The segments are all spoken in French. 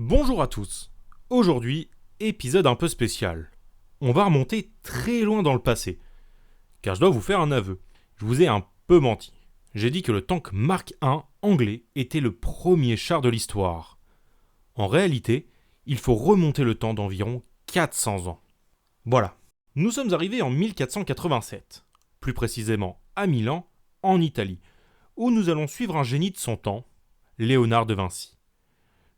Bonjour à tous. Aujourd'hui, épisode un peu spécial. On va remonter très loin dans le passé. Car je dois vous faire un aveu. Je vous ai un peu menti. J'ai dit que le tank Mark I anglais était le premier char de l'histoire. En réalité, il faut remonter le temps d'environ 400 ans. Voilà. Nous sommes arrivés en 1487. Plus précisément à Milan, en Italie, où nous allons suivre un génie de son temps, Léonard de Vinci.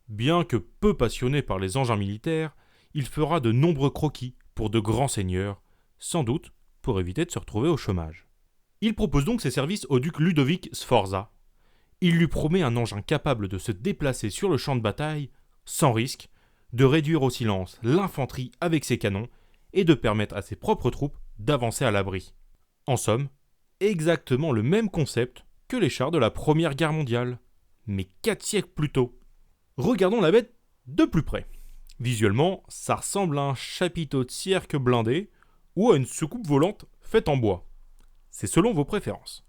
Bien que peu passionné par les engins militaires, il fera de nombreux croquis pour de grands seigneurs, sans doute pour éviter de se retrouver au chômage. Il propose donc ses services au duc Ludovic Sforza. Il lui promet un engin capable de se déplacer sur le champ de bataille sans risque, de réduire au silence l'infanterie avec ses canons et de permettre à ses propres troupes d'avancer à l'abri. En somme, exactement le même concept que les chars de la Première Guerre mondiale, mais 4 siècles plus tôt. Regardons la bête de plus près. Visuellement, ça ressemble à un chapiteau de cirque blindé ou à une soucoupe volante faite en bois. C'est selon vos préférences.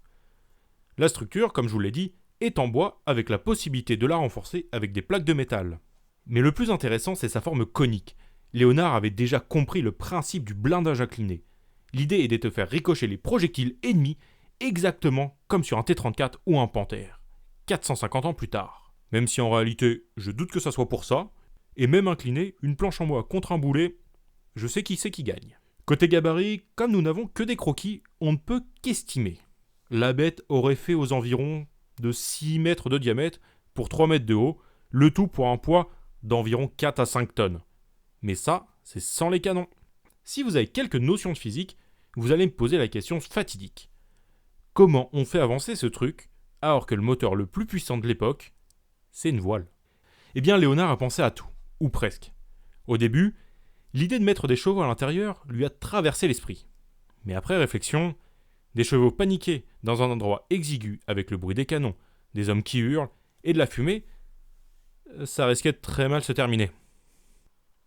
La structure, comme je vous l'ai dit, est en bois avec la possibilité de la renforcer avec des plaques de métal. Mais le plus intéressant, c'est sa forme conique. Léonard avait déjà compris le principe du blindage incliné. L'idée est de te faire ricocher les projectiles ennemis exactement comme sur un T-34 ou un Panthère, 450 ans plus tard. Même si en réalité, je doute que ça soit pour ça, et même incliné, une planche en bois contre un boulet, je sais qui c'est qui gagne. Côté gabarit, comme nous n'avons que des croquis, on ne peut qu'estimer. La bête aurait fait aux environs de 6 mètres de diamètre pour 3 mètres de haut, le tout pour un poids d'environ 4 à 5 tonnes. Mais ça, c'est sans les canons. Si vous avez quelques notions de physique, vous allez me poser la question fatidique. Comment on fait avancer ce truc alors que le moteur le plus puissant de l'époque, c'est une voile? Eh bien, Léonard a pensé à tout, ou presque. Au début, l'idée de mettre des chevaux à l'intérieur lui a traversé l'esprit. Mais après réflexion, des chevaux paniqués dans un endroit exigu avec le bruit des canons, des hommes qui hurlent et de la fumée, ça risquait de très mal se terminer.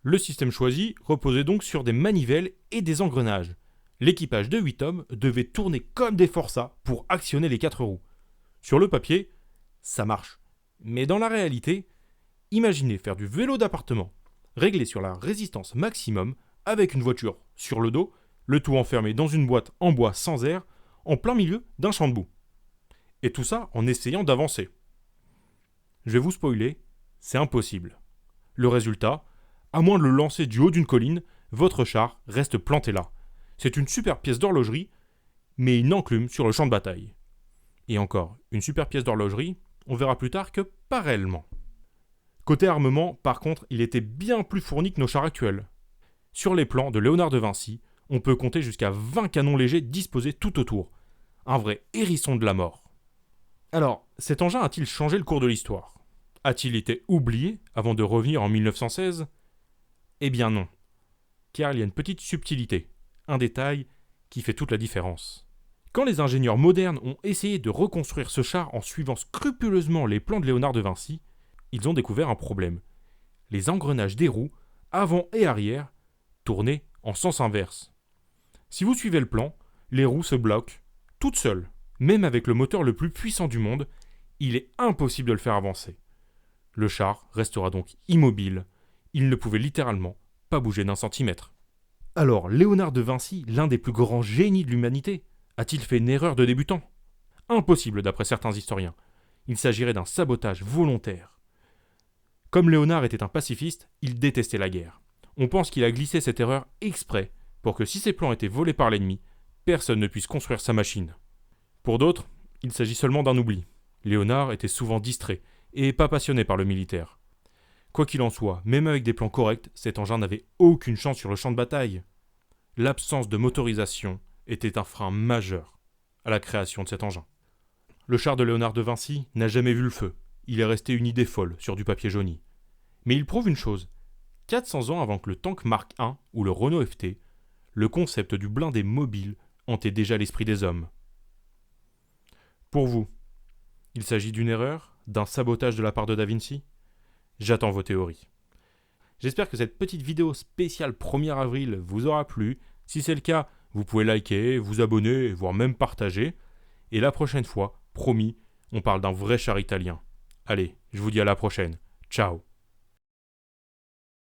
Le système choisi reposait donc sur des manivelles et des engrenages. L'équipage de 8 hommes devait tourner comme des forçats pour actionner les 4 roues. Sur le papier, ça marche. Mais dans la réalité, imaginez faire du vélo d'appartement, réglé sur la résistance maximum, avec une voiture sur le dos, le tout enfermé dans une boîte en bois sans air, en plein milieu d'un champ de boue. Et tout ça en essayant d'avancer. Je vais vous spoiler, c'est impossible. Le résultat, à moins de le lancer du haut d'une colline, votre char reste planté là. C'est une super pièce d'horlogerie, mais une enclume sur le champ de bataille. Et encore, une super pièce d'horlogerie, on verra plus tard que pas réellement. Côté armement, par contre, il était bien plus fourni que nos chars actuels. Sur les plans de Léonard de Vinci, on peut compter jusqu'à 20 canons légers disposés tout autour. Un vrai hérisson de la mort. Alors, cet engin a-t-il changé le cours de l'histoire? A-t-il été oublié avant de revenir en 1916? Eh bien non. Car il y a une petite subtilité, un détail qui fait toute la différence. Quand les ingénieurs modernes ont essayé de reconstruire ce char en suivant scrupuleusement les plans de Léonard de Vinci, ils ont découvert un problème. Les engrenages des roues, avant et arrière, tournaient en sens inverse. Si vous suivez le plan, les roues se bloquent, toutes seules. Même avec le moteur le plus puissant du monde, il est impossible de le faire avancer. Le char restera donc immobile. Il ne pouvait littéralement pas bouger d'un centimètre. Alors, Léonard de Vinci, l'un des plus grands génies de l'humanité, a-t-il fait une erreur de débutant? Impossible d'après certains historiens. Il s'agirait d'un sabotage volontaire. Comme Léonard était un pacifiste, il détestait la guerre. On pense qu'il a glissé cette erreur exprès pour que si ses plans étaient volés par l'ennemi, personne ne puisse construire sa machine. Pour d'autres, il s'agit seulement d'un oubli. Léonard était souvent distrait et pas passionné par le militaire. Quoi qu'il en soit, même avec des plans corrects, cet engin n'avait aucune chance sur le champ de bataille. L'absence de motorisation était un frein majeur à la création de cet engin. Le char de Léonard de Vinci n'a jamais vu le feu. Il est resté une idée folle sur du papier jauni. Mais il prouve une chose. 400 ans avant que le tank Mark I ou le Renault FT, le concept du blindé mobile hantait déjà l'esprit des hommes. Pour vous, il s'agit d'une erreur, d'un sabotage de la part de Da Vinci? J'attends vos théories. J'espère que cette petite vidéo spéciale 1er avril vous aura plu. Si c'est le cas, vous pouvez liker, vous abonner, voire même partager. Et la prochaine fois, promis, on parle d'un vrai char italien. Allez, je vous dis à la prochaine. Ciao.